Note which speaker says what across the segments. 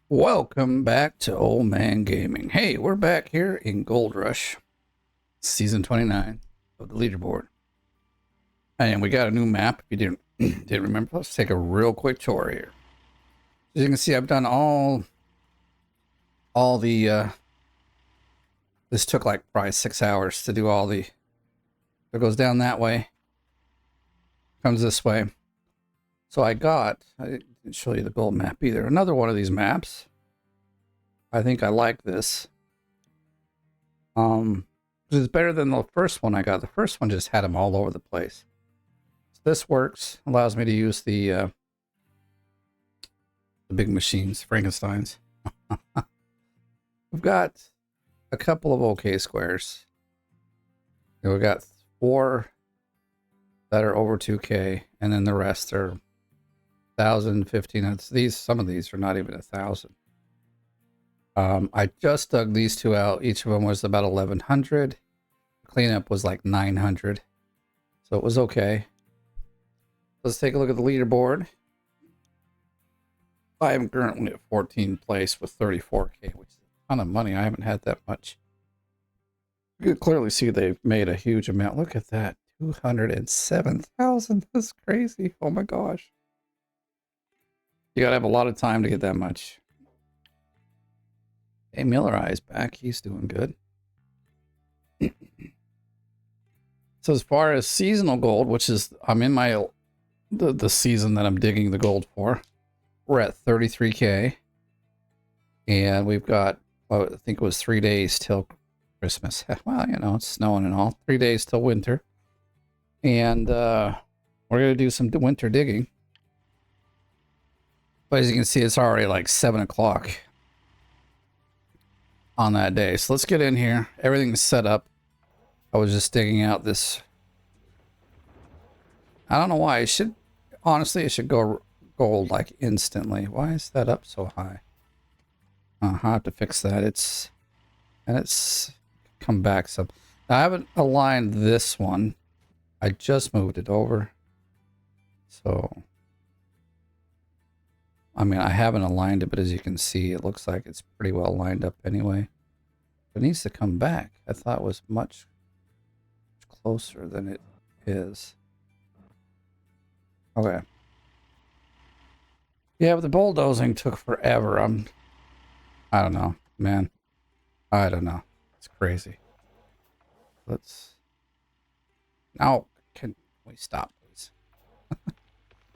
Speaker 1: Welcome back to Old Man Gaming. Hey, we're back here in Gold Rush, Season 29 of the Leaderboard. And we got a new map. If you didn't remember, let's take a real quick tour here. As you can see, I've done all the, this took like probably 6 hours to do all the, it goes down that way, comes this way. So I didn't show you the gold map either. Another one of these maps. I think I like this. It's better than the first one I got. The first one just had them all over the place. So this works. Allows me to use the big machines, Frankensteins. We've got a couple of OK squares. And we've got 4 that are over 2K, and then the rest are 1,000, 1,500. Some of these are not even 1,000. I just dug these two out. Each of them was about 1,100. Cleanup was like 900. So it was okay. Let's take a look at the leaderboard. I am currently at 14th place with 34K, which is a ton of money. I haven't had that much. You can clearly see they've made a huge amount. Look at that. 207,000. That's crazy. Oh my gosh. You gotta have a lot of time to get that much. Hey, Miller Eye's back. He's doing good. So as far as seasonal gold, which is, I'm in my the season that I'm digging the gold for, we're at 33K. And we've got, well, I think it was 3 days till Christmas. Well, you know, it's snowing and all. 3 days till winter. And we're going to do some winter digging. But as you can see, it's already like 7 o'clock on that day. So let's get in here. Everything's set up. I was just digging out this. I don't know why. Honestly, it should go gold like instantly. Why is that up so high? I'll have to fix that. It's come back some. Now, I haven't aligned this one. I just moved it over. So, I mean, I haven't aligned it, but as you can see, it looks like it's pretty well lined up anyway. It needs to come back. I thought it was much closer than it is. Okay. Yeah, but the bulldozing took forever. I don't know, man. I don't know. It's crazy. Now, can we stop, please?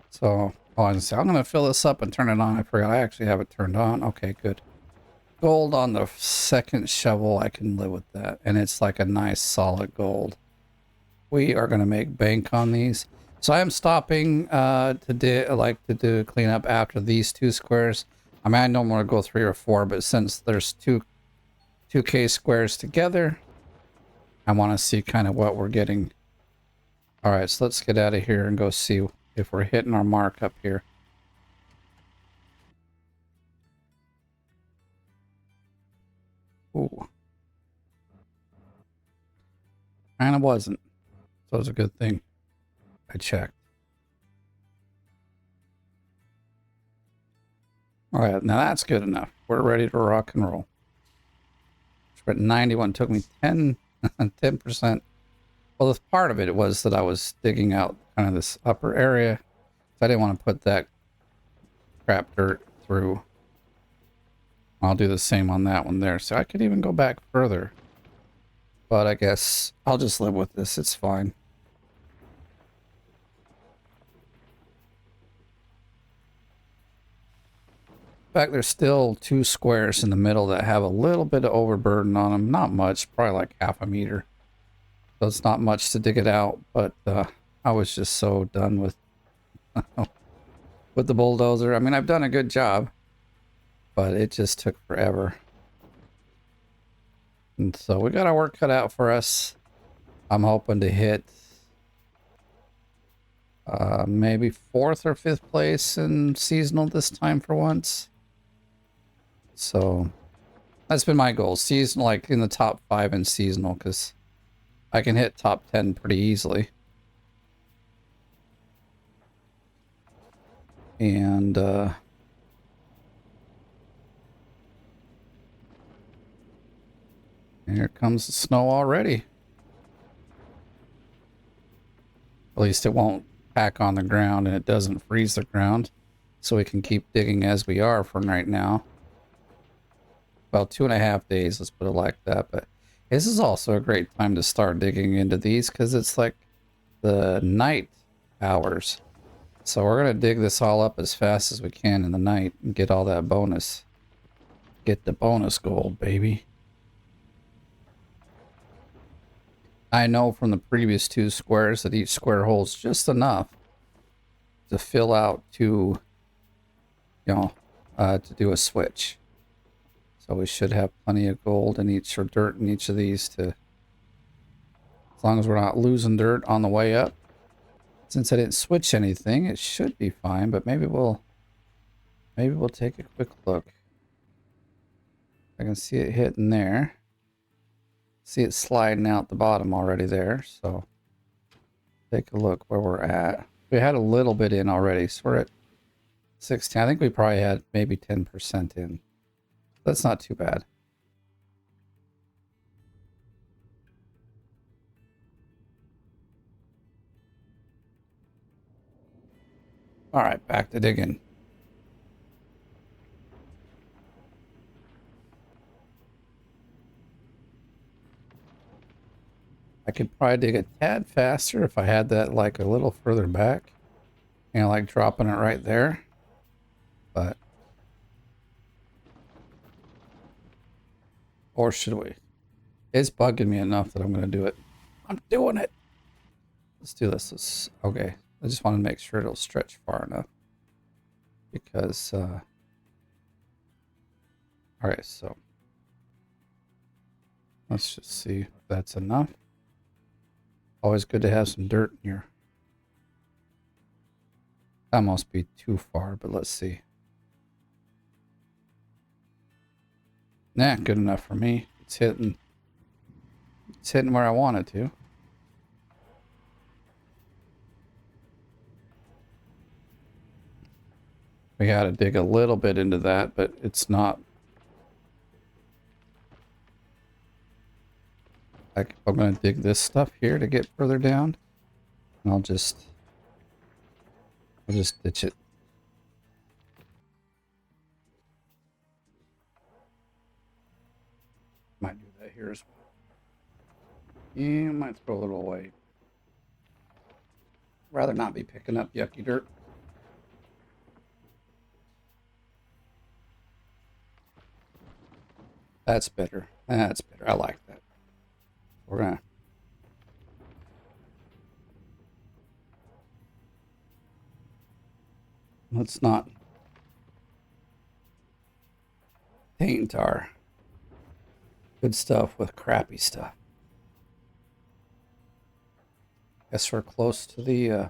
Speaker 1: So, I'm going to fill this up and turn it on. I forgot I actually have it turned on. Okay, good. Gold on the second shovel, I can live with that. And it's like a nice solid gold. We are going to make bank on these. So I am stopping to do cleanup after these 2 squares. I mean, I don't want to go 3 or 4, but since there's 2K squares together, I want to see kind of what we're getting. All right, so let's get out of here and go see if we're hitting our mark up here. Ooh. Kind of wasn't. So it's a good thing I checked. All right, now that's good enough. We're ready to rock and roll. But 91 took me 10%. Well, part of it was that I was digging out kind of this upper area. So I didn't want to put that crap dirt through. I'll do the same on that one there. So I could even go back further. But I guess I'll just live with this. It's fine. In fact, there's still 2 squares in the middle that have a little bit of overburden on them. Not much, probably like half a meter. So it's not much to dig it out, but I was just so done with with the bulldozer. I mean, I've done a good job, but it just took forever. And so we got our work cut out for us. I'm hoping to hit maybe 4th or 5th place in seasonal this time for once. So that's been my goal. Seasonal, like in the top 5 in seasonal, because I can hit top 10 pretty easily. And Here comes the snow already. At least it won't pack on the ground and it doesn't freeze the ground. So we can keep digging as we are for right now. About 2.5 days, let's put it like that. But this is also a great time to start digging into these because it's like the night hours. So we're going to dig this all up as fast as we can in the night and get all that bonus. Get the bonus gold, baby. I know from the previous 2 squares that each square holds just enough to fill out to, to do a switch. So we should have plenty of gold in each, or dirt in each of these to, as long as we're not losing dirt on the way up. Since I didn't switch anything, it should be fine, but maybe we'll take a quick look. I can see it hitting there. See it sliding out the bottom already there, so take a look where we're at. We had a little bit in already, so we're at 16. I think we probably had maybe 10% in. That's not too bad. All right, back to digging. I could probably dig a tad faster if I had that like a little further back. Like dropping it right there. But... or should we? It's bugging me enough that I'm going to do it. I'm doing it. Let's do this. Okay. I just want to make sure it'll stretch far enough. Because, alright, so... let's just see if that's enough. Always good to have some dirt in here. That must be too far, but let's see. Nah, good enough for me. It's hitting where I want it to. We gotta dig a little bit into that, but it's not... like, I'm gonna dig this stuff here to get further down. And I'll just ditch it. Might do that here as well. Yeah, might throw a little away. Rather not be picking up yucky dirt. That's better. That's better. I like that. We're gonna... let's not taint our good stuff with crappy stuff. Guess we're close to the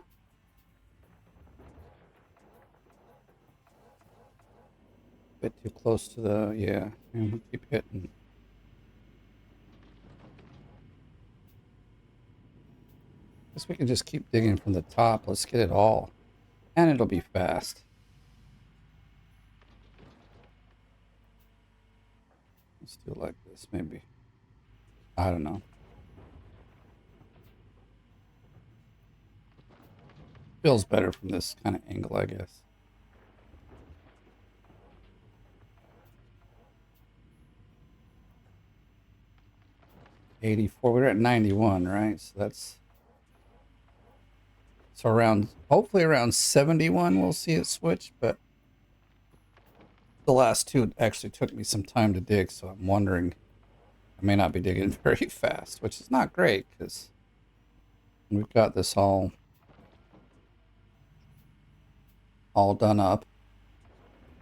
Speaker 1: bit too close to the... yeah, and we'll keep hitting. Guess we can just keep digging from the top. Let's get it all. And it'll be fast. Let's do it like this, maybe. I don't know. Feels better from this kind of angle, I guess. $84. We're at 91, right? So that's... so around, hopefully around 71 we'll see it switch, but the last 2 actually took me some time to dig, so I'm wondering, I may not be digging very fast, which is not great because we've got this all done up.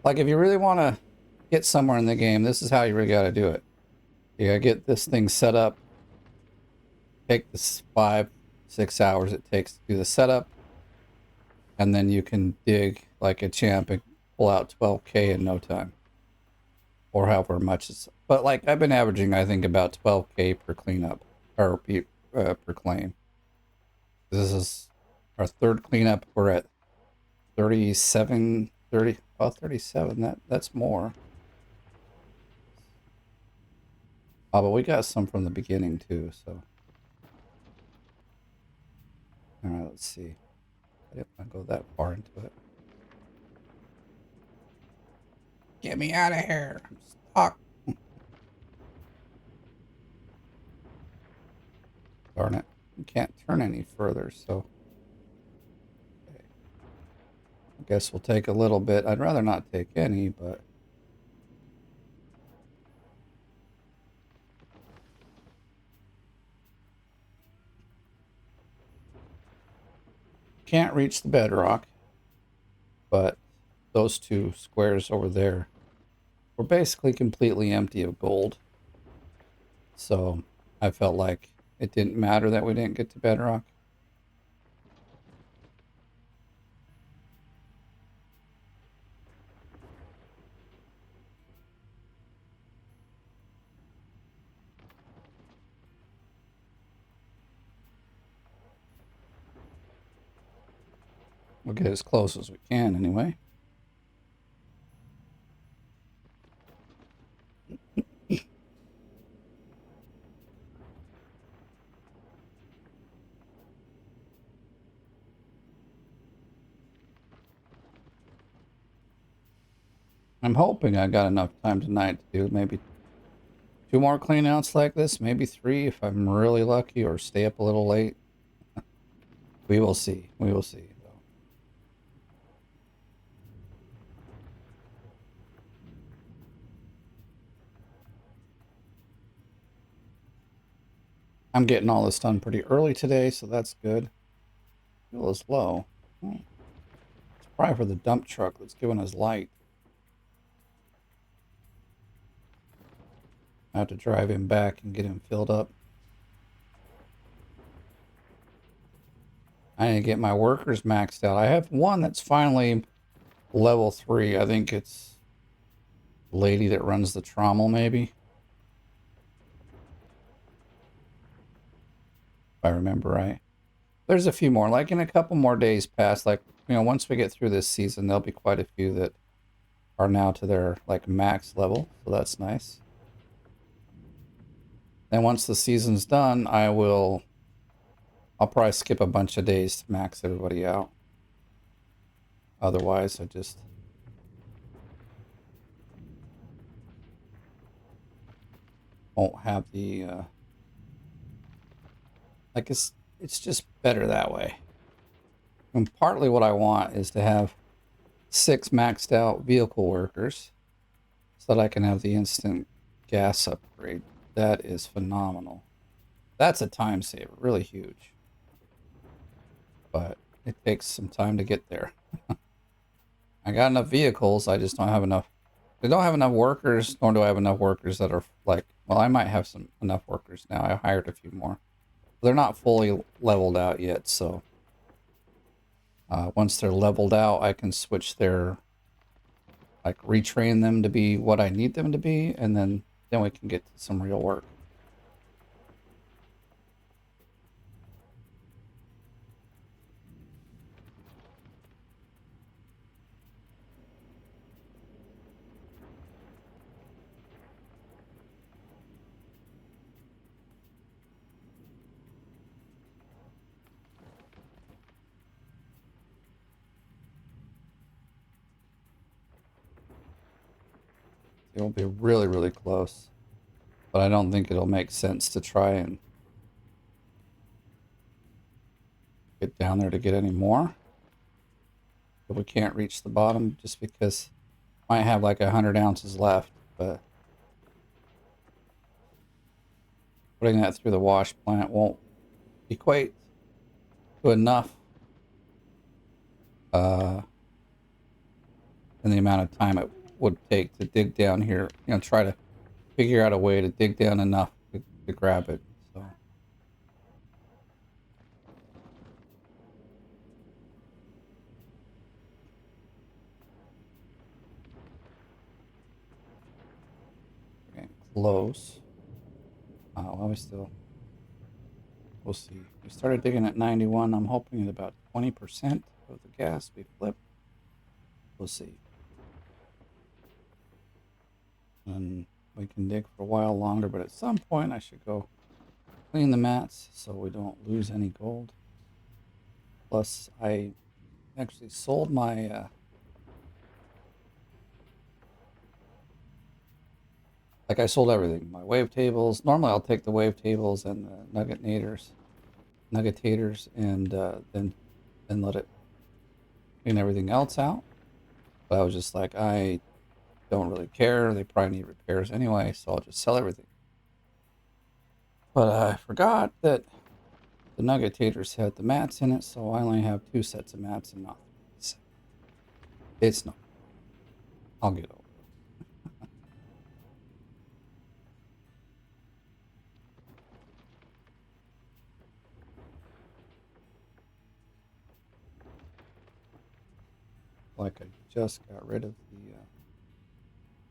Speaker 1: Like, if you really want to get somewhere in the game, this is how you really got to do it. You got to get this thing set up. Take this 5-6 hours it takes to do the setup, and then you can dig like a champ and pull out 12K in no time, or however much it's... but like, I've been averaging, I think, about 12K per cleanup, or per claim. This is our 3rd cleanup. We're at 37, 30, well, 37. That's more. Oh, but we got some from the beginning too, so. All right, let's see. I didn't want to go that far into it. Get me out of here. I'm stuck. Darn it. You can't turn any further, so. Okay. I guess we'll take a little bit. I'd rather not take any, but. Can't reach the bedrock, but those two squares over there were basically completely empty of gold. So I felt like it didn't matter that we didn't get to bedrock. We'll get as close as we can anyway. I'm hoping I got enough time tonight to do maybe 2 more cleanouts like this, maybe 3 if I'm really lucky, or stay up a little late. We will see. We will see, though. I'm getting all this done pretty early today, so that's good. Fuel is low. It's probably for the dump truck that's giving us light. I have to drive him back and get him filled up. I need to get my workers maxed out. I have one that's finally level 3. I think it's the lady that runs the trommel, maybe. If I remember right. There's a few more, like in a couple more days past, like, once we get through this season, there'll be quite a few that are now to their, like, max level. So that's nice. And once the season's done, I'll probably skip a bunch of days to max everybody out. Otherwise, I just won't have the, like, it's just better that way. And partly what I want is to have 6 maxed out vehicle workers so that I can have the instant gas upgrade. That is phenomenal. That's a time saver, really huge. But it takes some time to get there. I got enough vehicles, I just don't have enough. I don't have enough workers, nor do I have enough workers that are like, well, I might have enough workers now. I hired a few more. They're not fully leveled out yet, so once they're leveled out, I can switch like retrain them to be what I need them to be, and then we can get to some real work. It'll be really, really close, but I don't think it'll make sense to try and get down there to get any more. But we can't reach the bottom just because might have like 100 ounces left, but putting that through the wash plant won't equate to enough in the amount of time it would take to dig down here, try to figure out a way to dig down enough to grab it. So we're getting close. Well, we'll see. We started digging at 91. I'm hoping at about 20% of the gas we flip. We'll see. And we can dig for a while longer, but at some point I should go clean the mats so we don't lose any gold. Plus, I actually sold my like I sold everything. My wave tables. Normally I'll take the wave tables and the nuggetators, and then let it clean everything else out. But I was just like, I don't really care. They probably need repairs anyway, so I'll just sell everything. But I forgot that the nuggetators had the mats in it, so I only have 2 sets of mats and not 3. So it's no. I'll get over it. Like I just got rid of the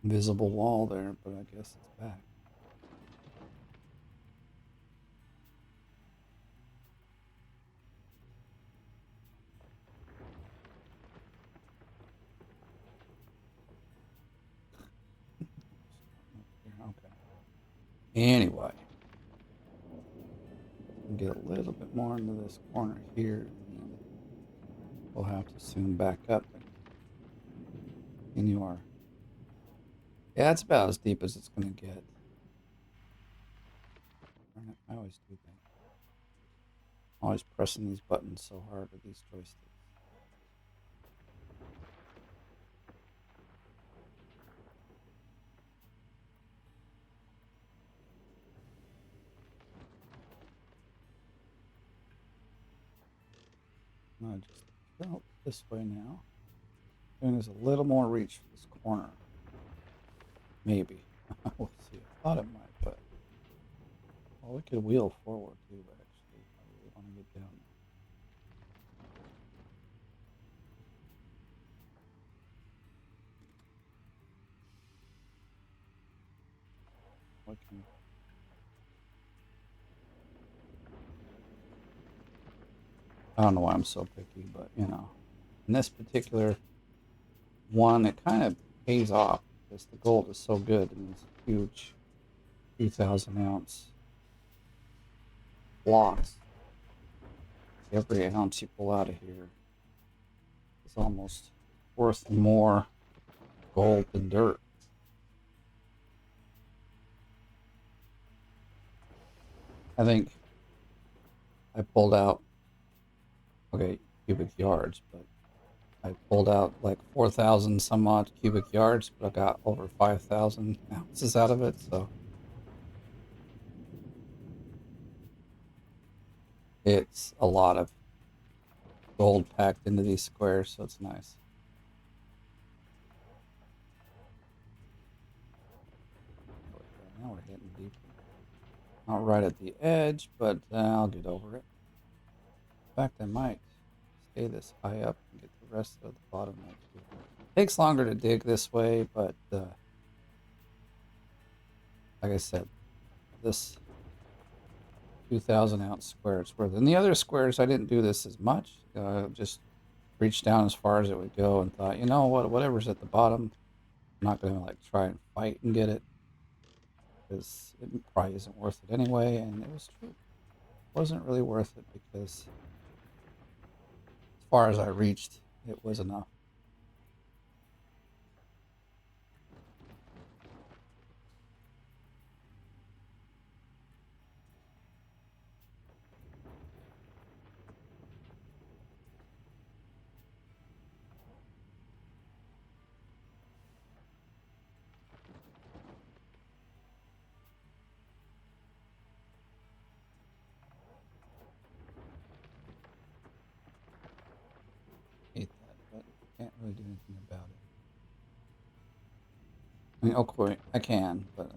Speaker 1: invisible wall there, but I guess it's back. Okay. Anyway, get a little bit more into this corner here, and then we'll have to soon back up and continue our. Yeah, it's about as deep as it's going to get. I always do that. Always pressing these buttons so hard with these joysticks. I just go this way now. And there's a little more reach for this corner. Maybe. We'll see. I thought it might, but well, we could wheel forward too, actually. I really want to get down there. What can I don't know why I'm so picky, but you know, in this particular one, it kind of pays off because the gold is so good in these huge 2,000 ounce blocks. Every ounce you pull out of here is almost worth more gold than dirt. I think I pulled out, okay, cubic yards, but I pulled out like 4,000 some odd cubic yards, but I got over 5,000 ounces out of it, so it's a lot of gold packed into these squares, so it's nice. Now we're hitting deep. Not right at the edge, but I'll get over it. In fact, I might stay this high up and get the rest of the bottom edge. Takes longer to dig this way, but like I said, this 2,000 ounce square it's worth. And the other squares, I didn't do this as much. Just reached down as far as it would go and thought, you know what, whatever's at the bottom, I'm not going to like try and fight and get it because it probably isn't worth it anyway. And it was true. It wasn't really worth it because as far as I reached, it was enough. Hate that, but can't really do anything about it. I mean, okay, I can, but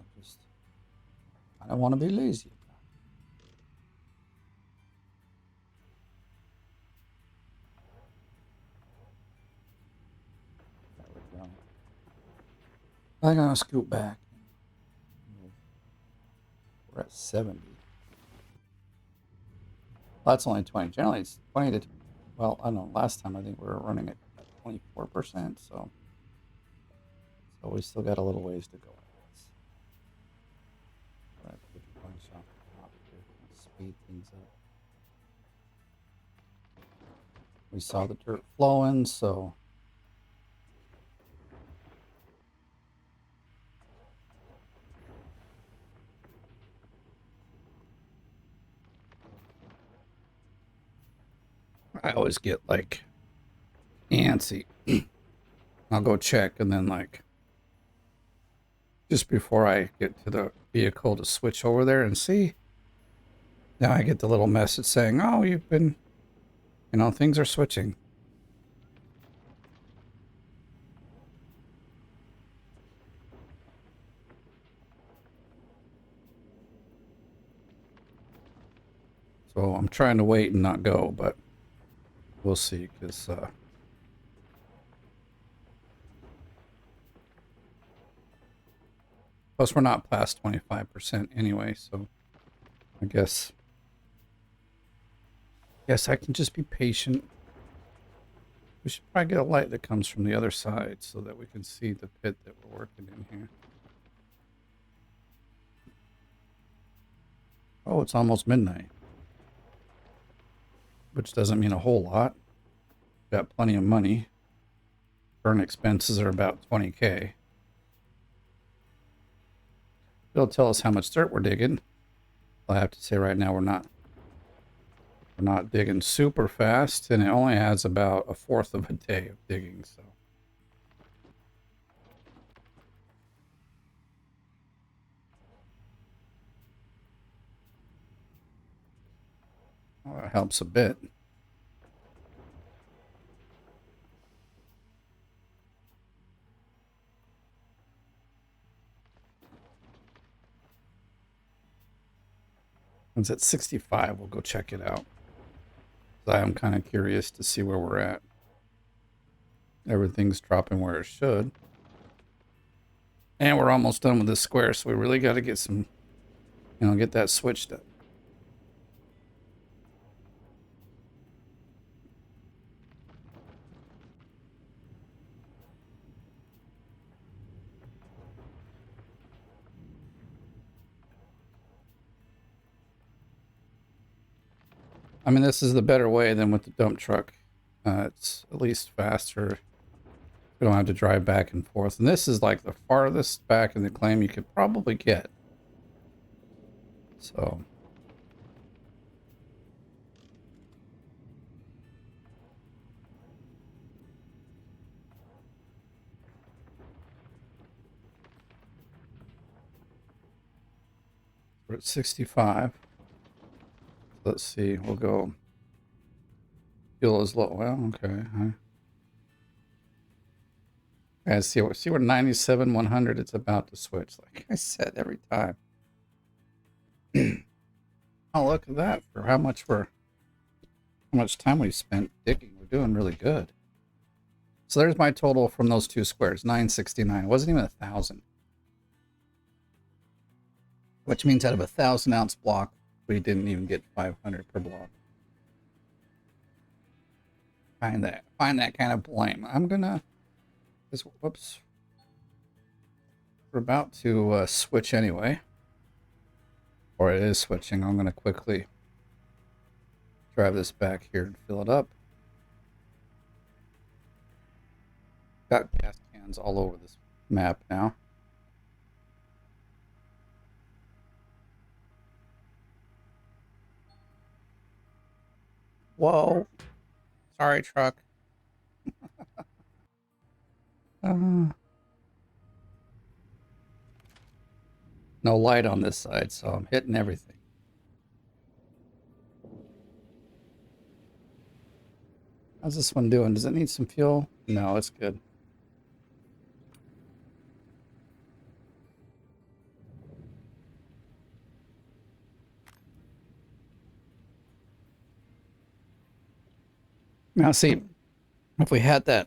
Speaker 1: I don't want to be lazy about it. There we go. I'm gonna scoot back. We're at 70. Well, that's only 20. Generally, it's 20 to, well, I don't know. Last time I think we were running at 24%, so we still got a little ways to go, I guess. speed things up. We saw the dirt flowing, so I always get like antsy. I'll go check and then like just before I get to the vehicle to switch over there and see, now I get the little message saying, oh, you've been, you know, things are switching. So I'm trying to wait and not go, but we'll see, because plus we're not past 25% anyway, so I guess I can just be patient. We should probably get a light that comes from the other side so that we can see the pit that we're working in here. Oh, it's almost midnight, which doesn't mean a whole lot. Got plenty of money. Burn expenses are about 20K. It'll tell us how much dirt we're digging. I have to say right now we're not digging super fast, and it only has about a fourth of a day of digging, so. Well, that helps a bit. It's at 65. We'll go check it out. I am kind of curious to see where we're at. Everything's dropping where it should. And we're almost done with this square, so we really got to get some, you know, get that switched up. I mean, this is the better way than with the dump truck. It's at least faster. We don't have to drive back and forth. And this is like the farthest back in the claim you could probably get. So. We're at 65. Let's see, we'll go. Fuel is low. Well, okay. Guys, see we're 97, 100. It's about to switch, like I said every time. Oh, look at that! For how much time we spent digging, we're doing really good. So there's my total from those two squares, 969. It wasn't even 1,000, which means out of a 1,000-ounce block, we didn't even get 500 per block. Find that kind of blame. I'm gonna. Whoops. We're about to switch anyway, or it is switching. I'm gonna quickly drive this back here and fill it up. Got gas cans all over this map now. Whoa. Sorry, truck. No light on this side, so I'm hitting everything. How's this one doing? Does it need some fuel? No, it's good. Now, see, if we had that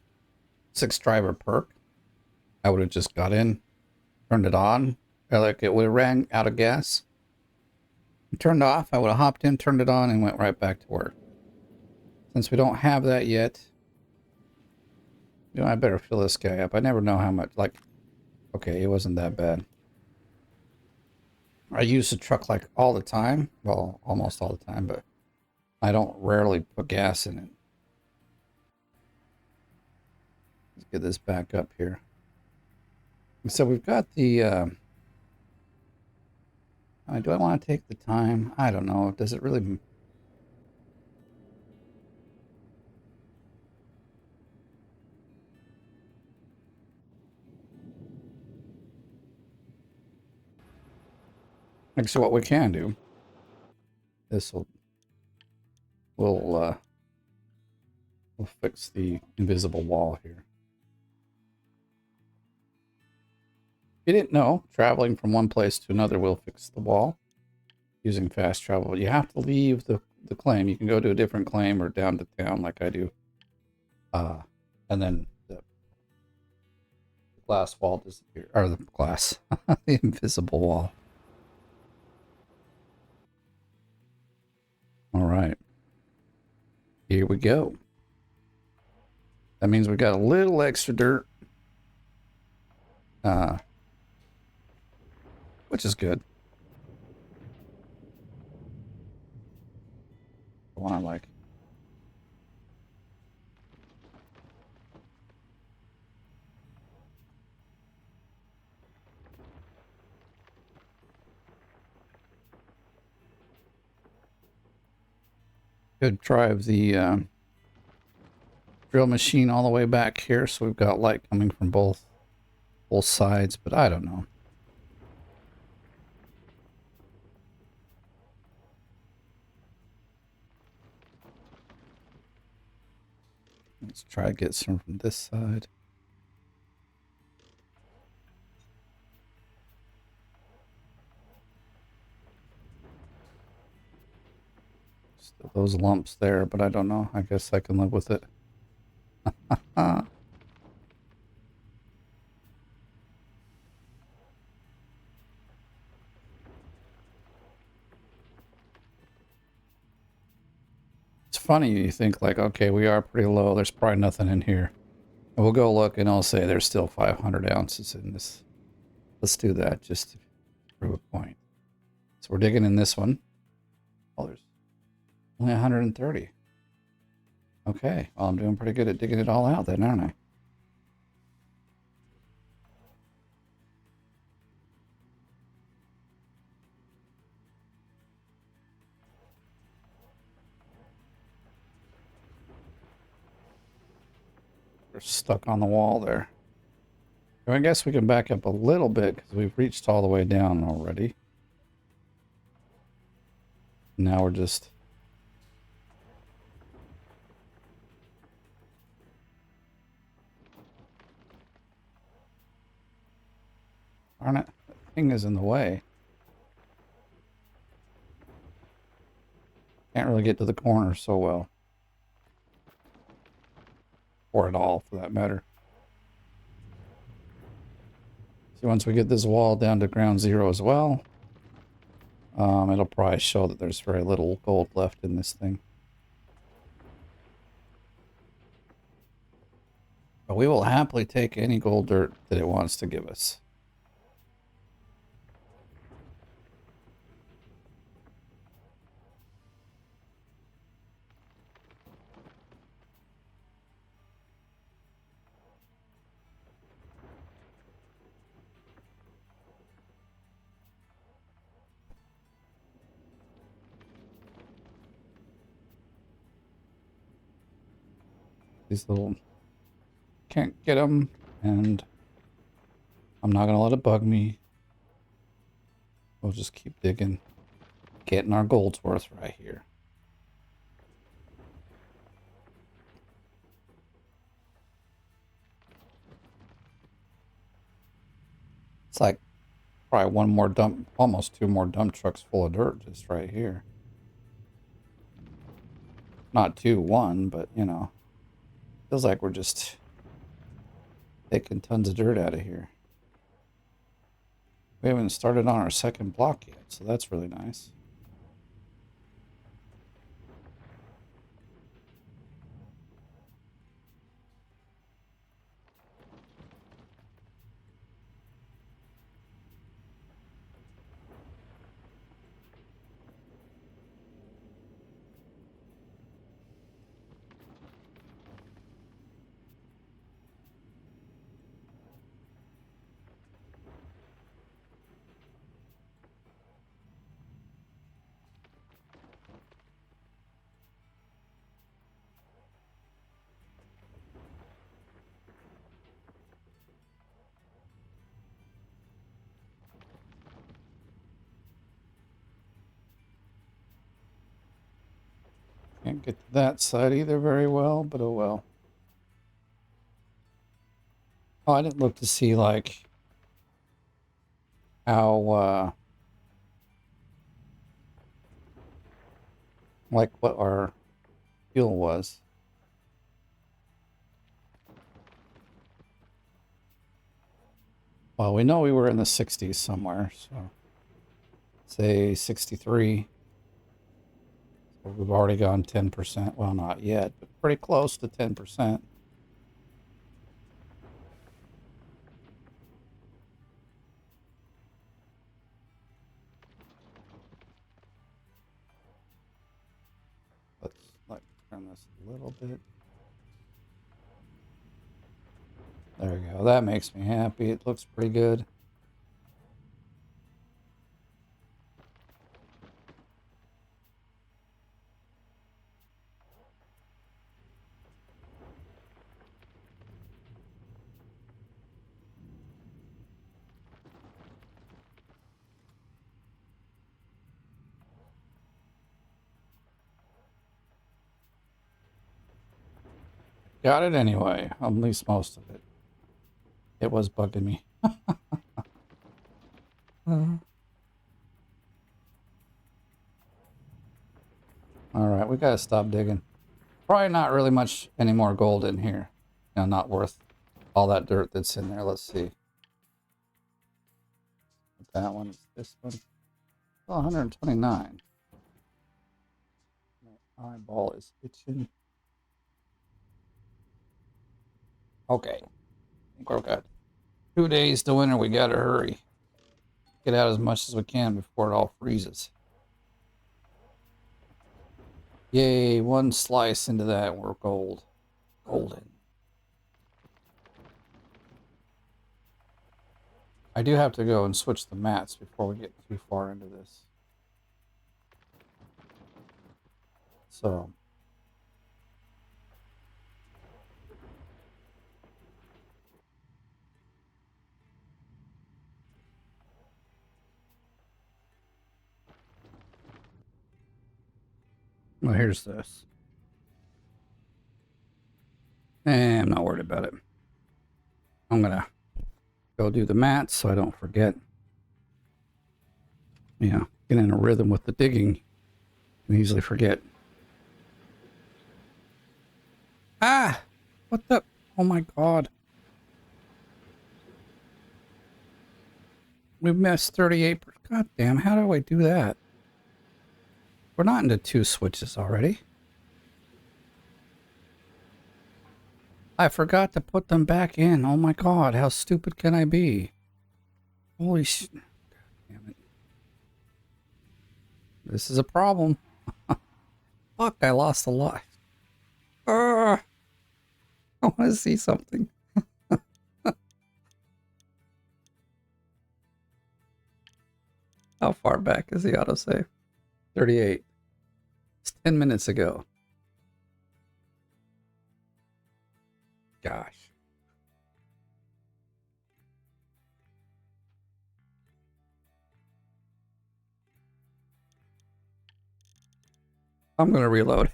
Speaker 1: 6-driver perk, I would have just got in, turned it on, like it would have ran out of gas, turned off, I would have hopped in, turned it on, and went right back to work. Since we don't have that yet, you know, I better fill this guy up. I never know how much, like, okay, it wasn't that bad. I use the truck like all the time. Well, almost all the time, but I don't rarely put gas in it. Let's get this back up here. So we've got the, do I want to take the time? I don't know. Does it really? So what we can do, this we'll fix the invisible wall here. If you didn't know, traveling from one place to another will fix the wall using fast travel. You have to leave the claim. You can go to a different claim or down to town like I do. And then the glass wall disappears, or the glass, the invisible wall. All right. Here we go. That means we got a little extra dirt. Which is good. The one I like. Could drive the drill machine all the way back here, so we've got light coming from both sides, but I don't know. Let's try to get some from this side. Still those lumps there, but I don't know. I guess I can live with it. It's funny, you think like, okay, we are pretty low. There's probably nothing in here. And we'll go look and I'll say there's still 500 ounces in this. Let's do that just to prove a point. So we're digging in this one. Oh, there's only 130. Okay, well, I'm doing pretty good at digging it all out then, aren't I? We're stuck on the wall there. I guess we can back up a little bit because we've reached all the way down already. Now we're just... Darn it, that thing is in the way. Can't really get to the corner so well. Or at all, for that matter. See, once we get this wall down to ground zero as well, it'll probably show that there's very little gold left in this thing. But we will happily take any gold dirt that it wants to give us. These little... Can't get them, and I'm not going to let it bug me. We'll just keep digging. Getting our gold's worth right here. It's like probably one more dump, almost two more dump trucks full of dirt just right here. Not two, one, but you know, feels like we're just taking tons of dirt out of here. We haven't started on our second block yet, so that's really nice. Can't get to that side either very well, but oh well. Oh, I didn't look to see, like, how, like, what our fuel was. Well, we know we were in the 60s somewhere, so say 63. So we've already gone 10%. Well, not yet, but pretty close to 10%. Let's like turn this a little bit. There we go. That makes me happy. It looks pretty good. Got it anyway, at least most of it. It was bugging me. All right, we gotta stop digging. Probably not really much any more gold in here. You know, not worth all that dirt that's in there. Let's see. That one is this one. Oh, 129. My eyeball is itching. Okay. I think we've got 2 days to winter. We gotta hurry. Get out as much as we can before it all freezes. Yay, one slice into that and we're golden. I do have to go and switch the mats before we get too far into this. So. Well, here's this. I'm not worried about it. I'm gonna go do the mats so I don't forget. Yeah, get in a rhythm with the digging. I easily forget. Ah! What the? Oh my god. We missed 38%. God damn, how do I do that? We're not into 2 switches already. I forgot to put them back in. Oh my god, how stupid can I be? Holy shit. God damn it. This is a problem. Fuck, I lost a lot. I want to see something. How far back is the autosave? 38. It's 10 minutes ago. Gosh. I'm going to reload.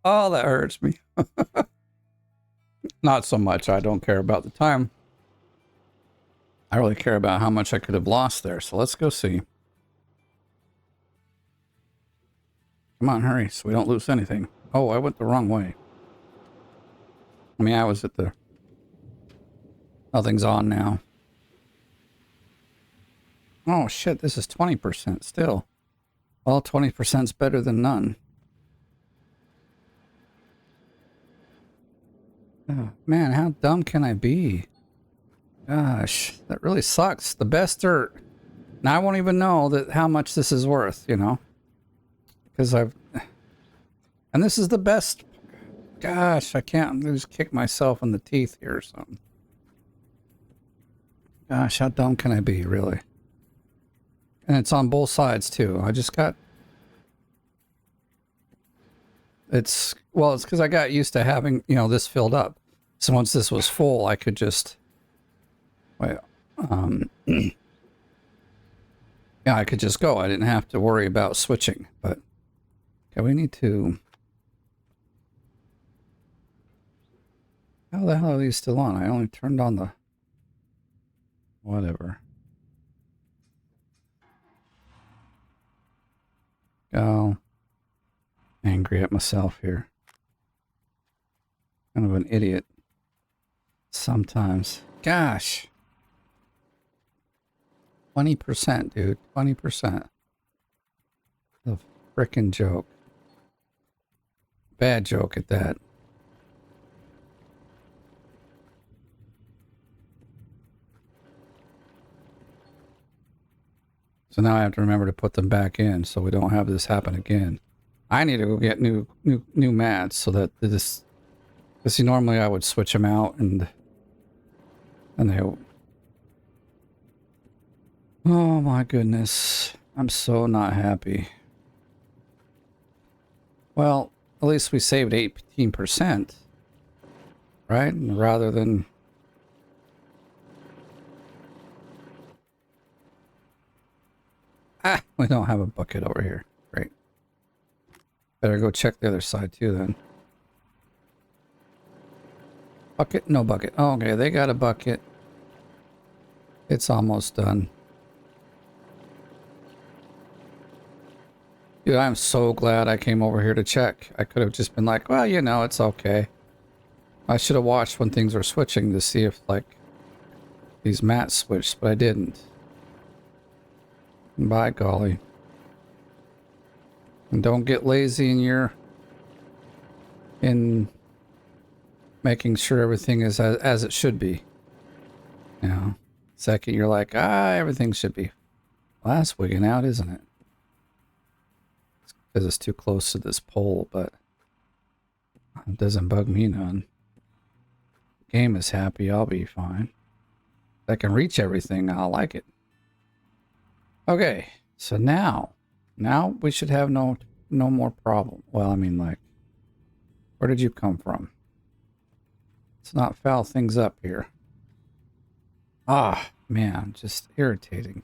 Speaker 1: Oh, that hurts me. Not so much. I don't care about the time. I really care about how much I could have lost there. So let's go see. Come on, hurry, so we don't lose anything. Oh, I went the wrong way. I mean, I was at the... Nothing's on now. Oh, shit, this is 20% still. Well, 20%'s better than none. Oh, man, how dumb can I be? Gosh, that really sucks. The best dirt. Now I won't even know that how much this is worth, you know? Because I've... And this is the best... Gosh, I can't just kick myself in the teeth here or something. Gosh, how dumb can I be, really? And it's on both sides, too. I just got... It's... Well, it's because I got used to having, you know, this filled up. So once this was full, I could just... Wait, yeah, I could just go. I didn't have to worry about switching, but Okay, we need to... How the hell are these still on? I only turned on the... Whatever. Oh. Angry at myself here. Kind of an idiot. Sometimes. Gosh. 20%, dude. 20%. The frickin' joke. Bad joke at that. So now I have to remember to put them back in so we don't have this happen again. I need to go get new mats so that this... See, normally I would switch them out and they... Oh my goodness. I'm so not happy. Well, at least we saved 18%. Right? Rather than... Ah, we don't have a bucket over here. Great. Better go check the other side too then. Bucket? No bucket. Oh, okay, they got a bucket. It's almost done. Dude, I'm so glad I came over here to check. I could have just been like, well, you know, it's okay. I should have watched when things were switching to see if, like, these mats switched, but I didn't. By golly. And don't get lazy in making sure everything is as it should be. You know, second you're like, everything should be. Well, that's wigging out, isn't it? It's because it's too close to this pole, but it doesn't bug me none. Game is happy, I'll be fine. If I can reach everything, I'll like it. Okay, so now we should have no more problem. Well, I mean, like, where did you come from? Let's not foul things up here. Ah, man, just irritating.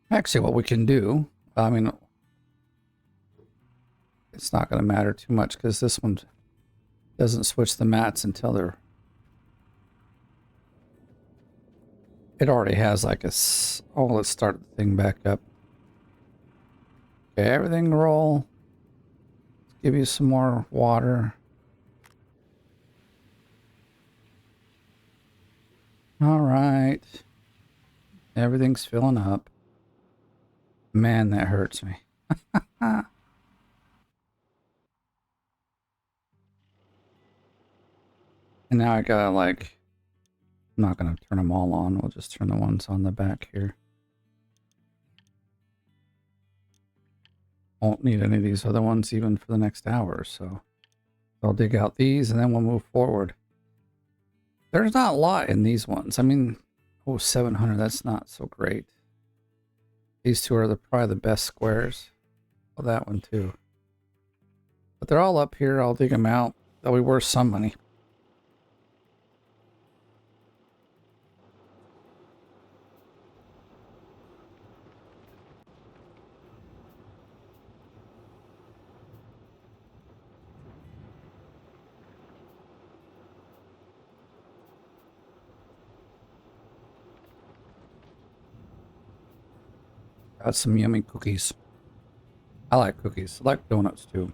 Speaker 1: Actually, what we can do, I mean, it's not going to matter too much because this one doesn't switch the mats until they're... It already has like a... Oh, let's start the thing back up. Okay, everything roll. Let's give you some more water. All right. Everything's filling up. Man, that hurts me. And now I gotta like... I'm not going to turn them all on. We'll just turn the ones on the back here. Won't need any of these other ones even for the next hour. So I'll dig out these and then we'll move forward. There's not a lot in these ones. I mean, oh, 700. That's not so great. These two are probably the best squares. Oh, that one too. But they're all up here. I'll dig them out. They'll be worth some money. Got some yummy cookies. I like cookies. I like donuts too.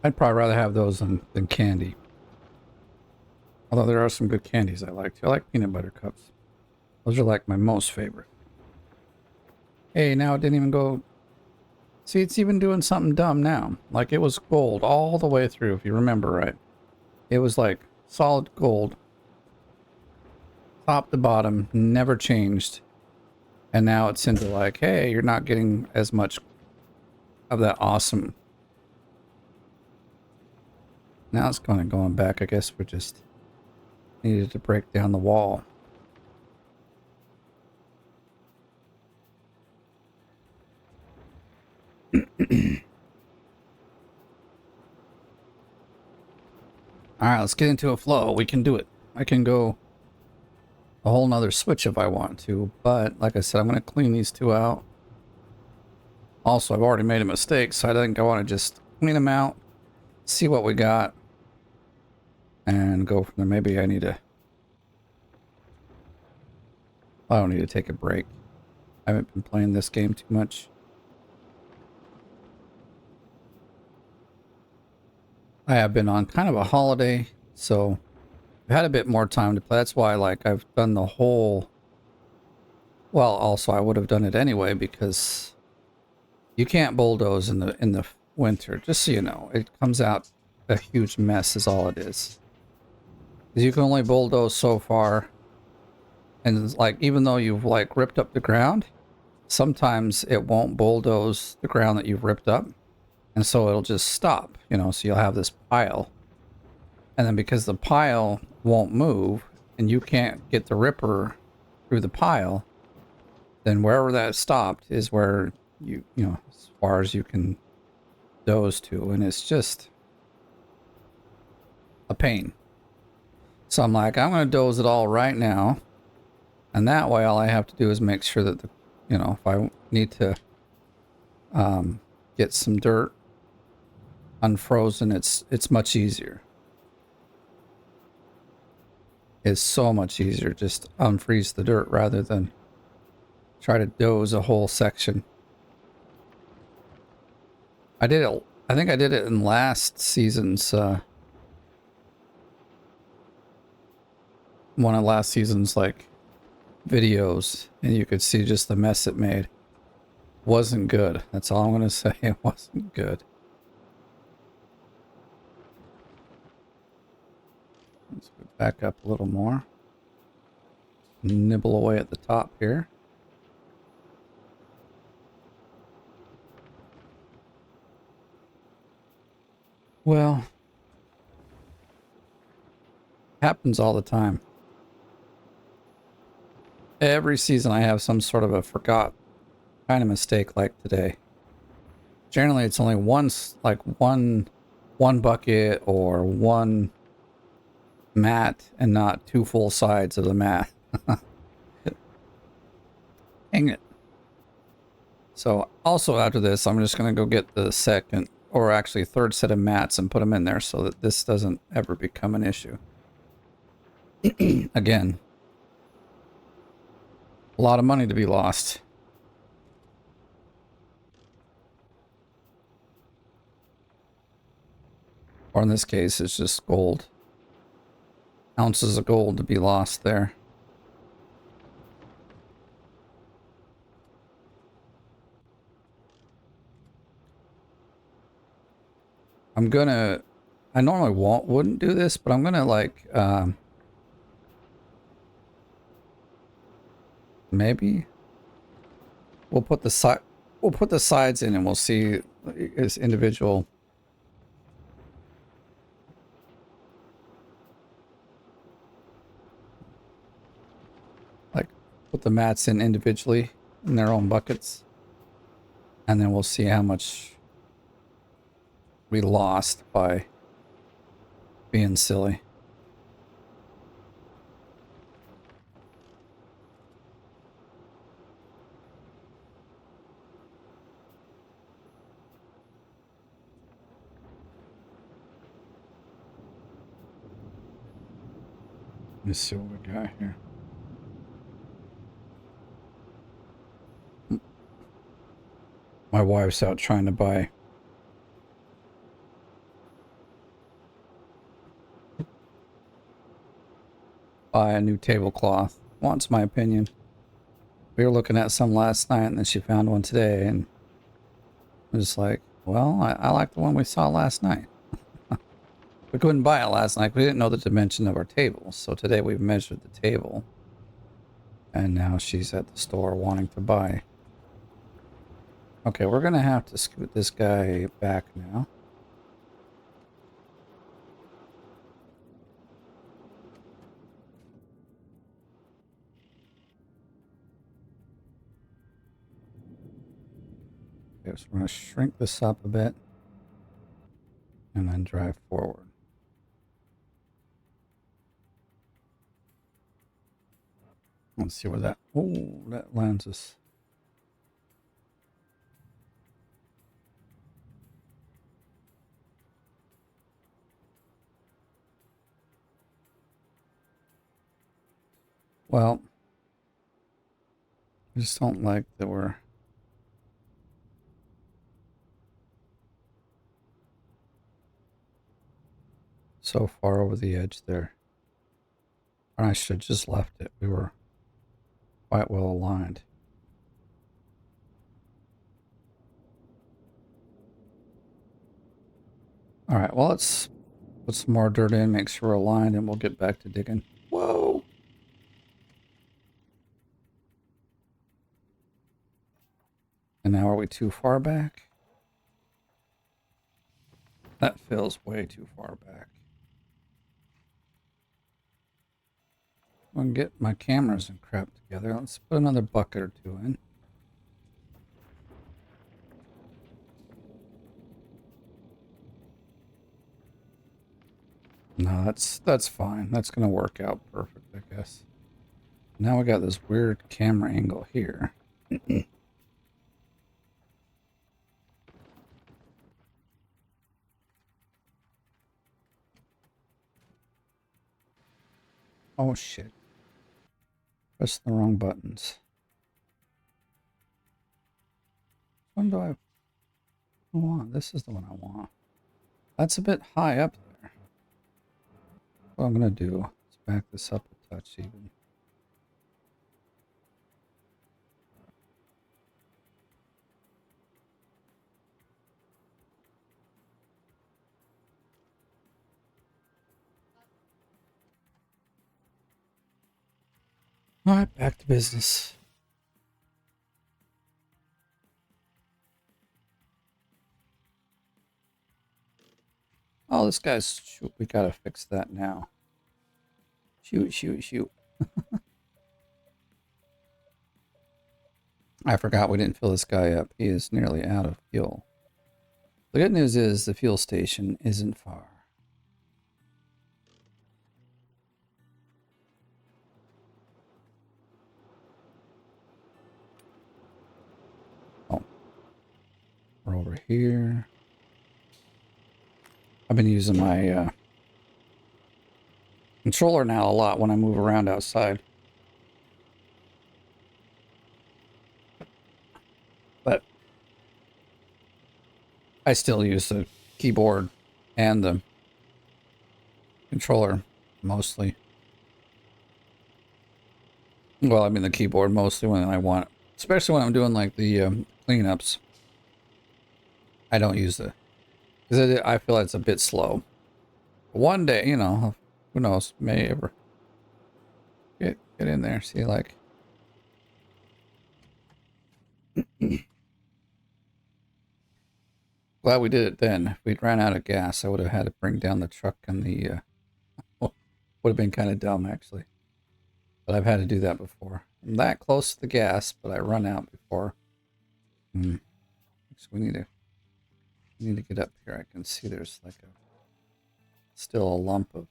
Speaker 1: I'd probably rather have those than candy. Although there are some good candies I like too. I like peanut butter cups. Those are like my most favorite. Hey, now it didn't even go... See, it's even doing something dumb now. Like it was gold all the way through, if you remember right. It was like solid gold. Top to bottom, never changed. And now it's into like, hey, you're not getting as much of that awesome. Now it's kind of going back. I guess we just needed to break down the wall. Alright, let's get into a flow. We can do it. I can go a whole nother switch if I want to, but like I said, I'm going to clean these two out. Also, I've already made a mistake, so I think I want to just clean them out, see what we got, and go from there. Maybe I need to... I don't need to take a break. I haven't been playing this game too much. I have been on kind of a holiday, so I've had a bit more time to play. That's why, like, I've done the whole... Well, also, I would have done it anyway, because you can't bulldoze in the winter. Just so you know, it comes out a huge mess is all it is. You can only bulldoze so far, and it's like, even though you've like ripped up the ground, sometimes it won't bulldoze the ground that you've ripped up, and so it'll just stop, you know, so you'll have this pile. And then because the pile won't move and you can't get the ripper through the pile, then wherever that stopped is where you know, as far as you can doze to, and it's just a pain. So I'm like, I'm going to doze it all right now, and that way all I have to do is make sure that the, you know, if I need to get some dirt unfrozen, it's much easier. It's so much easier just unfreeze the dirt rather than try to doze a whole section. I did it. I think I did it in last season's one of last season's like videos, and you could see just the mess it made. Wasn't good. That's all I'm gonna say. It wasn't good. Let's go back up a little more. Nibble away at the top here. Well, happens all the time. Every season I have some sort of a forgot kind of mistake like today. Generally it's only once, like one bucket or one mat and not two full sides of the mat. Dang it. So also after this, I'm just going to go get the second, or actually third set of mats and put them in there so that this doesn't ever become an issue. Again, a lot of money to be lost. Or in this case, it's just gold. Ounces of gold to be lost there. I'm gonna... I normally wouldn't do this, but I'm gonna like... maybe we'll put the sides in and we'll see as individual. Like put the mats in individually in their own buckets, and then we'll see how much we lost by being silly. Let me see what we got here. My wife's out trying to buy a new tablecloth. Wants my opinion. We were looking at some last night, and then she found one today, and I was like, well, I like the one we saw last night. We couldn't buy it last night. We didn't know the dimension of our table. So today we've measured the table. And now she's at the store wanting to buy. Okay, we're going to have to scoot this guy back now. Okay, so we're going to shrink this up a bit. And then drive forward. Let's see where that... Oh, that lands us. Well, I just don't like that we're so far over the edge there. Or I should have just left it. We were quite well aligned. All right, well, let's put some more dirt in, make sure we're aligned, and we'll get back to digging. Whoa! And now are we too far back? That feels way too far back. I'm gonna get my cameras and crap together. Let's put another bucket or two in. No, that's fine. That's gonna work out perfect, I guess. Now we got this weird camera angle here. Oh shit. Press the wrong buttons. Which one do I want? This is the one I want. That's a bit high up there. What I'm gonna do, let's back this up a touch even. All right, back to business. Oh, this guy's... Shoot, we gotta fix that now. Shoot, shoot, shoot. I forgot we didn't fill this guy up. He is nearly out of fuel. The good news is the fuel station isn't far. Oh, we're over here. I've been using my controller now a lot when I move around outside. But I still use the keyboard and the controller mostly. Well, I mean the keyboard mostly when I want, especially when I'm doing like the cleanups. I don't use the, because I feel it's a bit slow. One day, you know, who knows, may ever get in there, see like. Glad we did it then. If we'd ran out of gas, I would have had to bring down the truck and the, well, would have been kind of dumb actually. But I've had to do that before. I'm that close to the gas, but I run out before. So we need to get up here. I can see there's like still a lump of.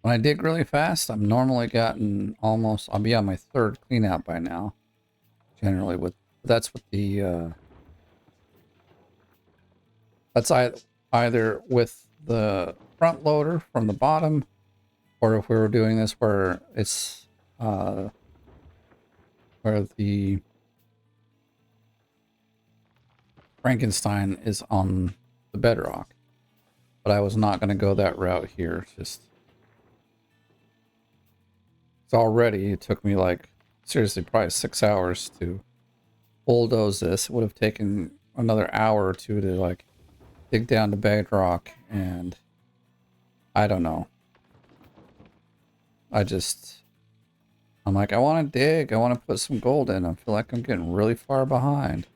Speaker 1: When I dig really fast, I'm normally gotten almost, I'll be on my third clean out by now. Generally that's with the, that's either with the front loader from the bottom, or if we were doing this where it's, where the Frankenstein is on the bedrock. But I was not going to go that route here. It's already, it took me like, seriously, probably 6 hours to bulldoze this. It would have taken another hour or two to like dig down to bedrock, and I don't know. I'm like, I want to dig. I want to put some gold in. I feel like I'm getting really far behind.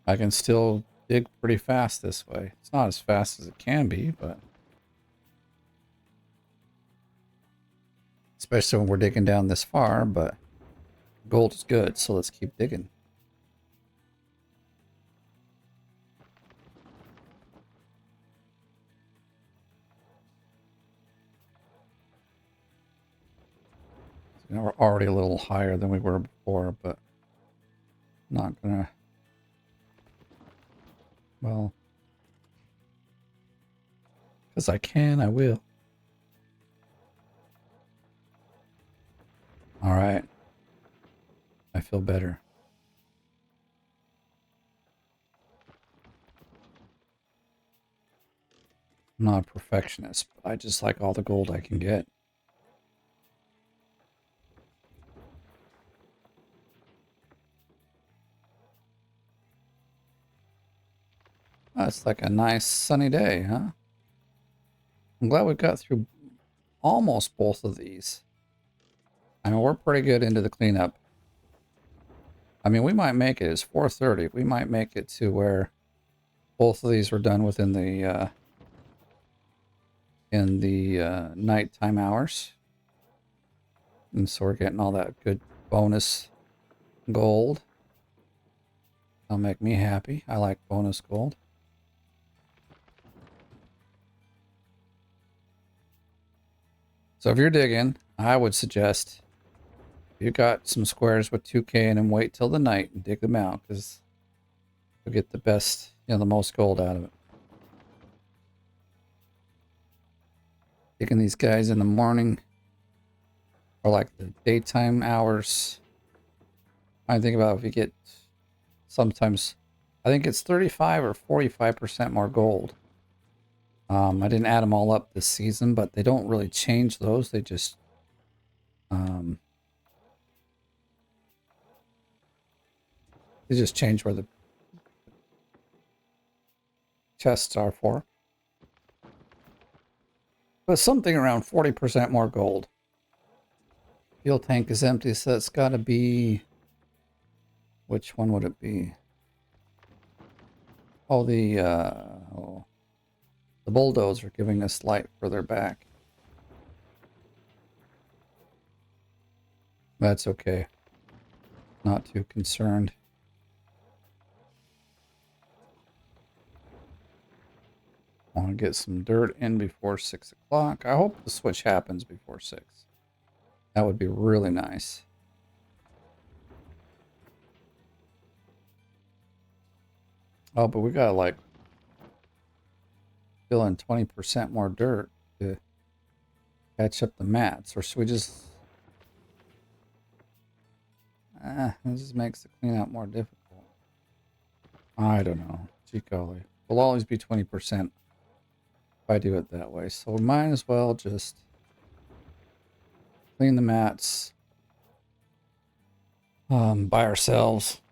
Speaker 1: I can still dig pretty fast this way. It's not as fast as it can be, but especially when we're digging down this far, but gold is good, so let's keep digging. we're already a little higher than we were before, but not gonna, well, because I can, I will. All right. I feel better. I'm not a perfectionist, but I just like all the gold I can get. That's like a nice sunny day, huh? I'm glad we got through almost both of these. I mean, we're pretty good into the cleanup. I mean, we might make it. It's 4:30. We might make it to where both of these were done within the nighttime hours. And so we're getting all that good bonus gold. That'll make me happy. I like bonus gold. So if you're digging, I would suggest if you got some squares with 2K in them, wait till the night and dig them out, because you'll get the best, the most gold out of it. Digging these guys in the morning or like the daytime hours. I think about if you get sometimes, I think it's 35 or 45% more gold. I didn't add them all up this season, but they don't really change those. They just change where the chests are for. But something around 40% more gold. Fuel tank is empty, so it's got to be... Which one would it be? Oh, the bulldozer giving us light further back. That's okay. Not too concerned. I want to get some dirt in before 6 o'clock. I hope the switch happens before 6. That would be really nice. Oh, but we got like fill in 20% more dirt to catch up the mats. Or should we just... this just makes the cleanout more difficult. I don't know. Gee golly. We'll always be 20% if I do it that way. So we might as well just clean the mats by ourselves.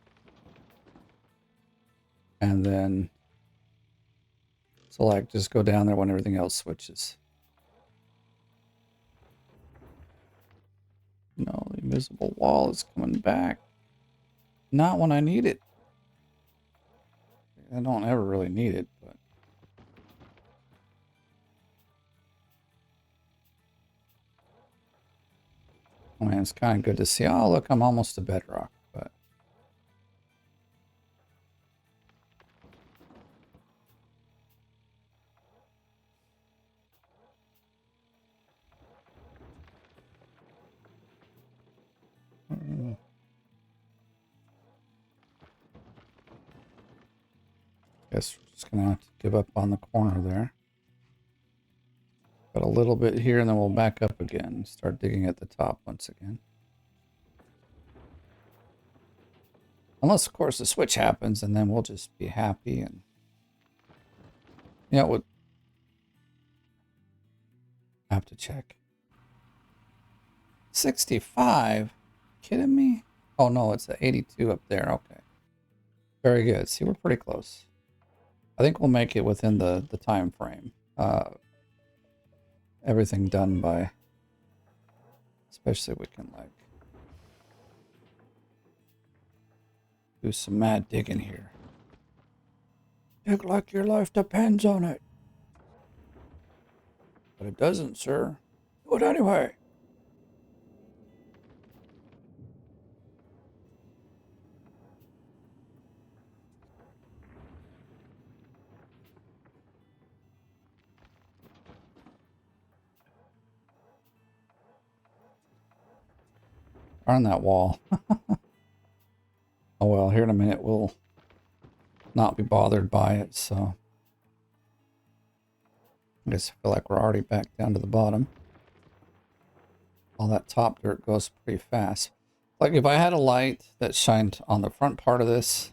Speaker 1: And then select, just go down there when everything else switches. No, the invisible wall is coming back. Not when I need it. I don't ever really need it, but... Oh man, it's kind of good to see. Oh, look, I'm almost to bedrock, but... Guess we're just gonna have to give up on the corner there. Got a little bit here, and then we'll back up again. Start digging at the top once again. Unless, of course, the switch happens, and then we'll just be happy and... Yeah, we'll have to check. 65? Kidding me? Oh no, it's the 82 up there. Okay. Very good. See, we're pretty close. I think we'll make it within the time frame. Everything done by... Especially we can, like... do some mad digging here. Dig like your life depends on it. But it doesn't, sir. Do it anyway. Darn that wall. Oh well, here in a minute we'll not be bothered by it, so I guess I feel like we're already back down to the bottom. All that top dirt goes pretty fast. Like if I had a light that shined on the front part of this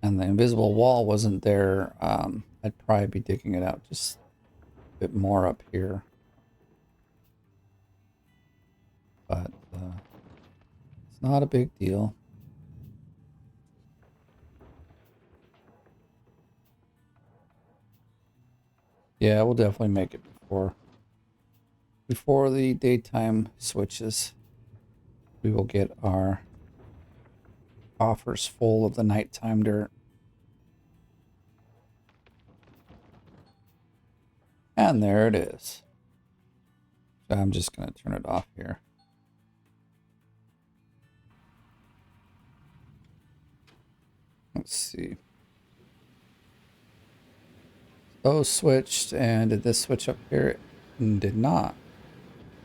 Speaker 1: and the invisible wall wasn't there, I'd probably be digging it out just a bit more up here. But it's not a big deal. Yeah, we'll definitely make it before the daytime switches. We will get our coffers full of the nighttime dirt. And there it is. So I'm just going to turn it off here. Let's see. Those switched, and did this switch up here? It did not.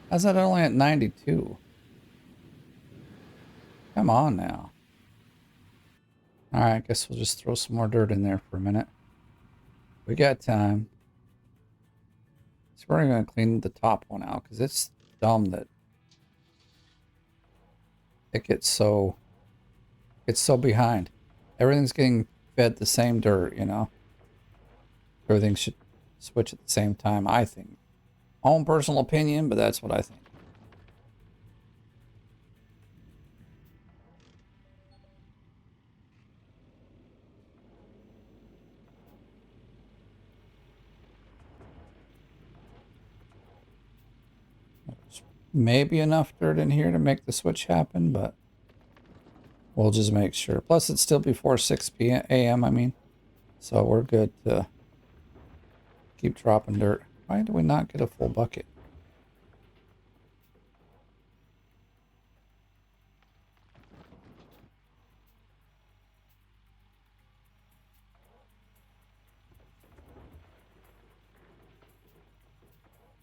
Speaker 1: How's that only at 92? Come on now. Alright, I guess we'll just throw some more dirt in there for a minute. We got time. So we're going to clean the top one out, because it's dumb that it gets so behind. Everything's getting fed the same dirt, you know? Everything should switch at the same time, I think. Own personal opinion, but that's what I think. There's maybe enough dirt in here to make the switch happen, but we'll just make sure. Plus, it's still before 6 a.m., I mean. So we're good to keep dropping dirt. Why do we not get a full bucket?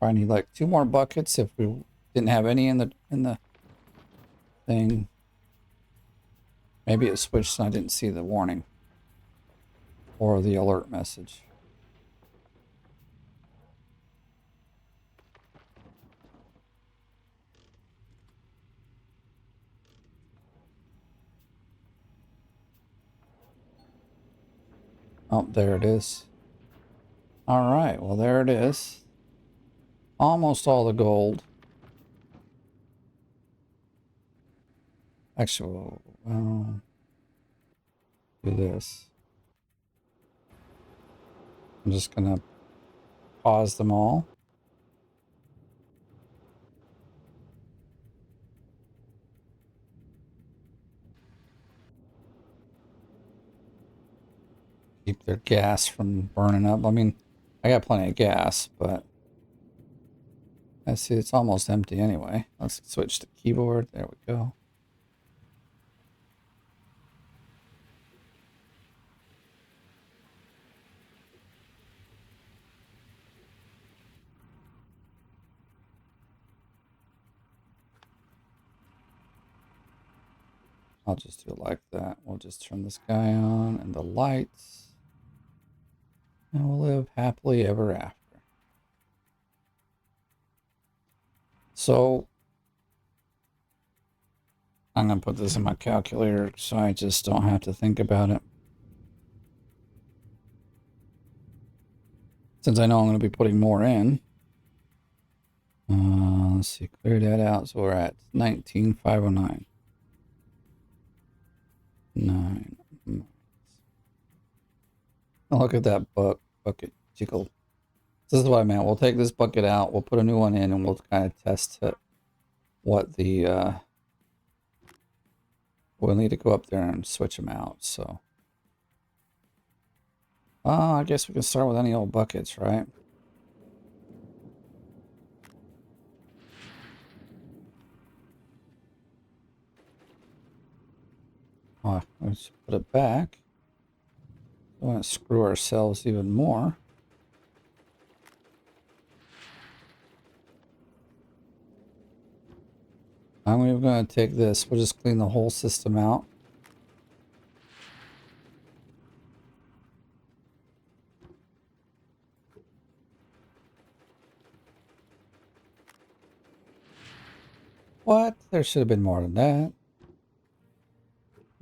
Speaker 1: I need like 2 more buckets if we didn't have any in the thing. Maybe it switched and I didn't see the warning or the alert message. Oh, there it is. All right, well, there it is. Almost all the gold. Actually, well, do this. I'm just gonna pause them all. Keep their gas from burning up. I mean, I got plenty of gas, but I see it's almost empty anyway. Let's switch to keyboard. There we go. I'll just do it like that. We'll just turn this guy on and the lights. And we'll live happily ever after. So, I'm going to put this in my calculator so I just don't have to think about it. Since I know I'm going to be putting more in. Let's see, clear that out. So we're at 19,509. 9. Oh, look at that bucket jiggle. This is what I meant. We'll take this bucket out. We'll put a new one in and we'll kind of test it. What the... we'll need to go up there and switch them out, so... I guess we can start with any old buckets, right? Oh, let's put it back. We want to screw ourselves even more. I'm even going to take this. We'll just clean the whole system out. What? There should have been more than that.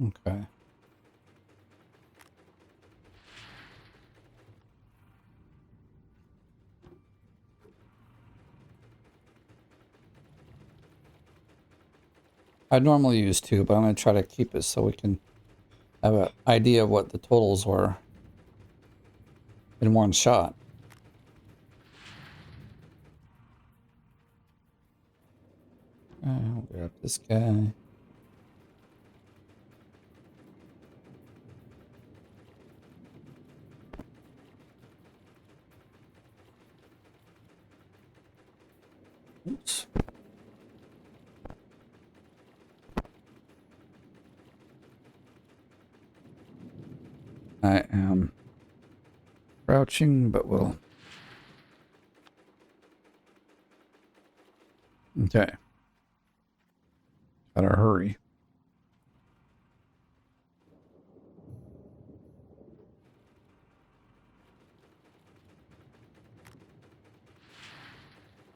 Speaker 1: Okay. I normally use 2, but I'm going to try to keep it so we can have an idea of what the totals were in one shot. I'll grab this guy. Oops. I am crouching, but we'll... Okay. Better hurry.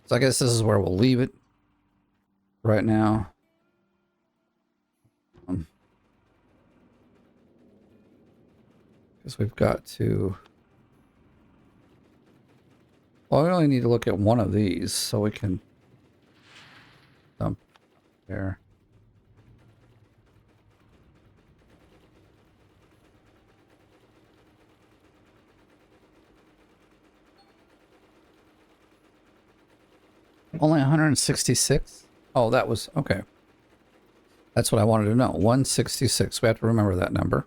Speaker 1: So I guess this is where we'll leave it right now. Because we've got to... Well, we only need to look at one of these so we can dump there. Only 166? Oh, that was... Okay. That's what I wanted to know. 166. We have to remember that number.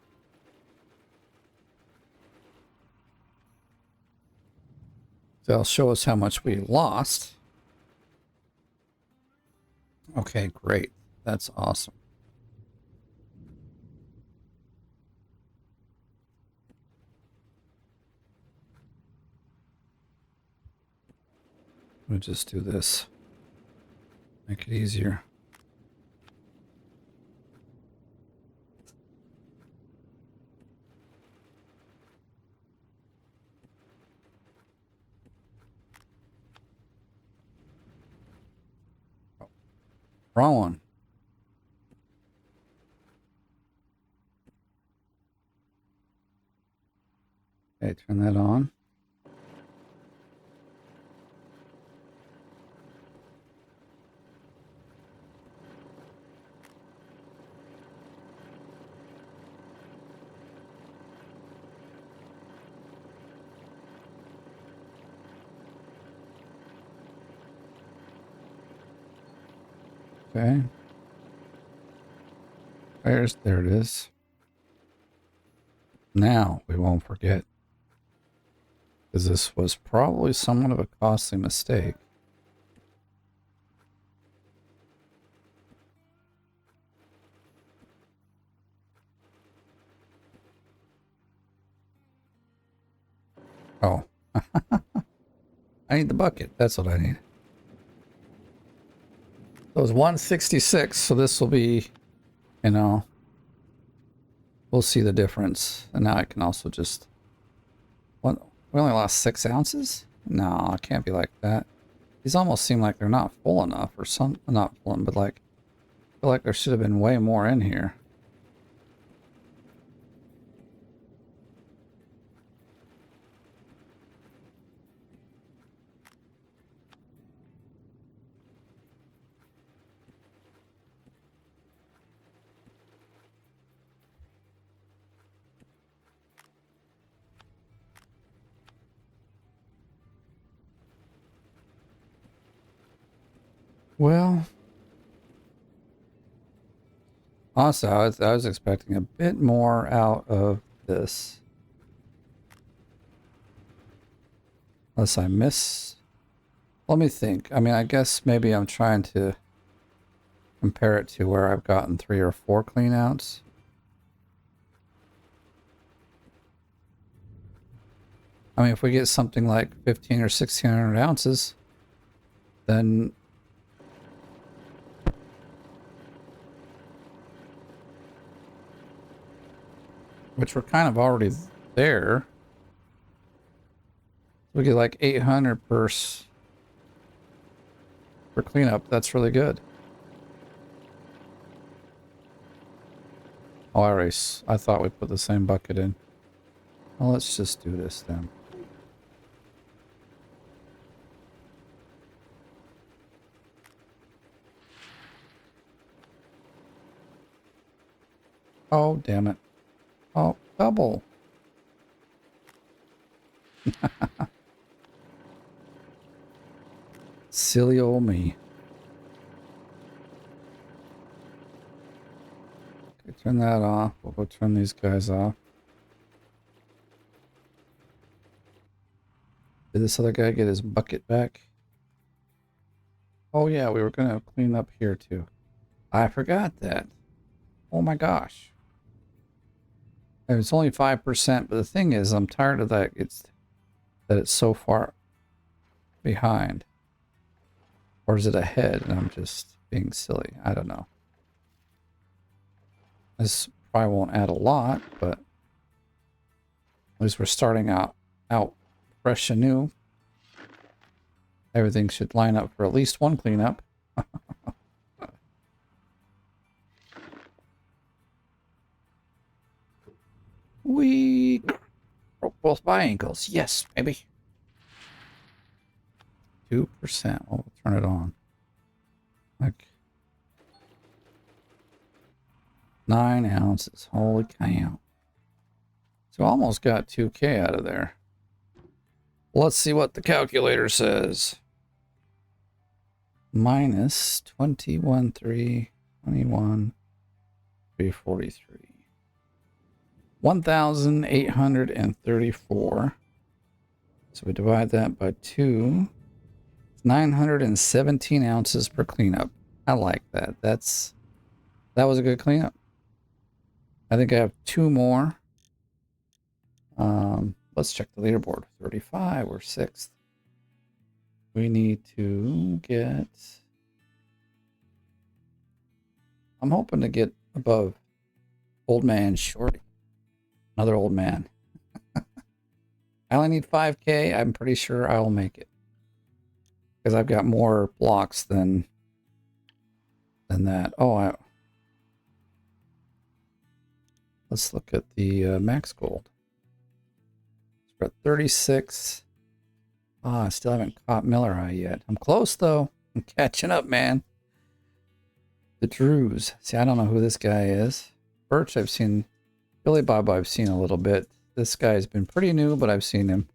Speaker 1: They'll show us how much we lost. Okay, great. That's awesome. We'll just do this. Make it easier. Wrong one. Okay, turn that on. Okay. There it is. Now we won't forget. Because this was probably somewhat of a costly mistake. Oh. I need the bucket. That's what I need. So it was 166, so this will be, you know, we'll see the difference. And now I can also just... What? We only lost 6 ounces? No, it can't be like that. These almost seem like they're not full enough, or some... Not full, but like... I feel like there should have been way more in here. Well, honestly, I was expecting a bit more out of this. Unless I miss... Let me think. I mean, I guess maybe I'm trying to compare it to where I've gotten 3 or 4 clean outs. I mean, if we get something like 15 or 1600 ounces, then which we're kind of already there. We get like 800 per cleanup. That's really good. Oh, I thought we put the same bucket in. Well, let's just do this then. Oh, damn it. Oh, double. Silly old me. Okay, turn that off. We'll go turn these guys off. Did this other guy get his bucket back? Oh yeah, we were gonna clean up here too. I forgot that. Oh my gosh. It's only 5%, but the thing is, I'm tired of that. It's so far behind. Or is it ahead and I'm just being silly? I don't know. This probably won't add a lot, but at least we're starting out fresh and new. Everything should line up for at least one cleanup. We broke both my ankles. Yes, baby. 2%. Well, we'll turn it on. Like 9 ounces. Holy cow. So almost got 2K out of there. Let's see what the calculator says. Minus 21,321,343. 1,834. So we divide that by 2. It's 917 ounces per cleanup. I like that. That was a good cleanup. I think I have 2 more. Let's check the leaderboard. 35, we're 6th. We need to get... I'm hoping to get above Old Man Shorty. Another old man. I only need 5K. I'm pretty sure I will make it. Because I've got more blocks than that. Oh, let's look at the max gold. We're at 36. I still haven't caught Miller Eye yet. I'm close, though. I'm catching up, man. The Drews. See, I don't know who this guy is. Birch, I've seen. Billy Bob, I've seen a little bit. This guy's been pretty new, but I've seen him.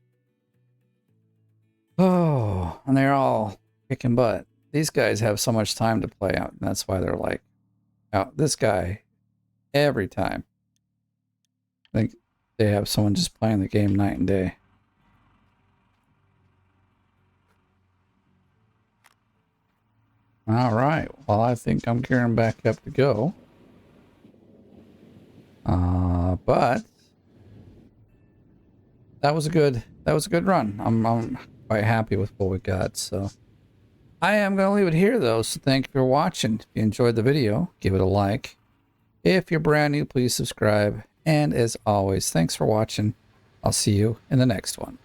Speaker 1: Oh, and they're all kicking butt. These guys have so much time to play out, and that's why they're like, out. This guy, every time. I think they have someone just playing the game night and day. All right. Well, I think I'm gearing back up to go. But that was a good run. I'm quite happy with what we got. So I am going to leave it here, though. So thank you for watching. If you enjoyed the video, give it a like. If you're brand new, please subscribe. And as always, thanks for watching. I'll see you in the next one.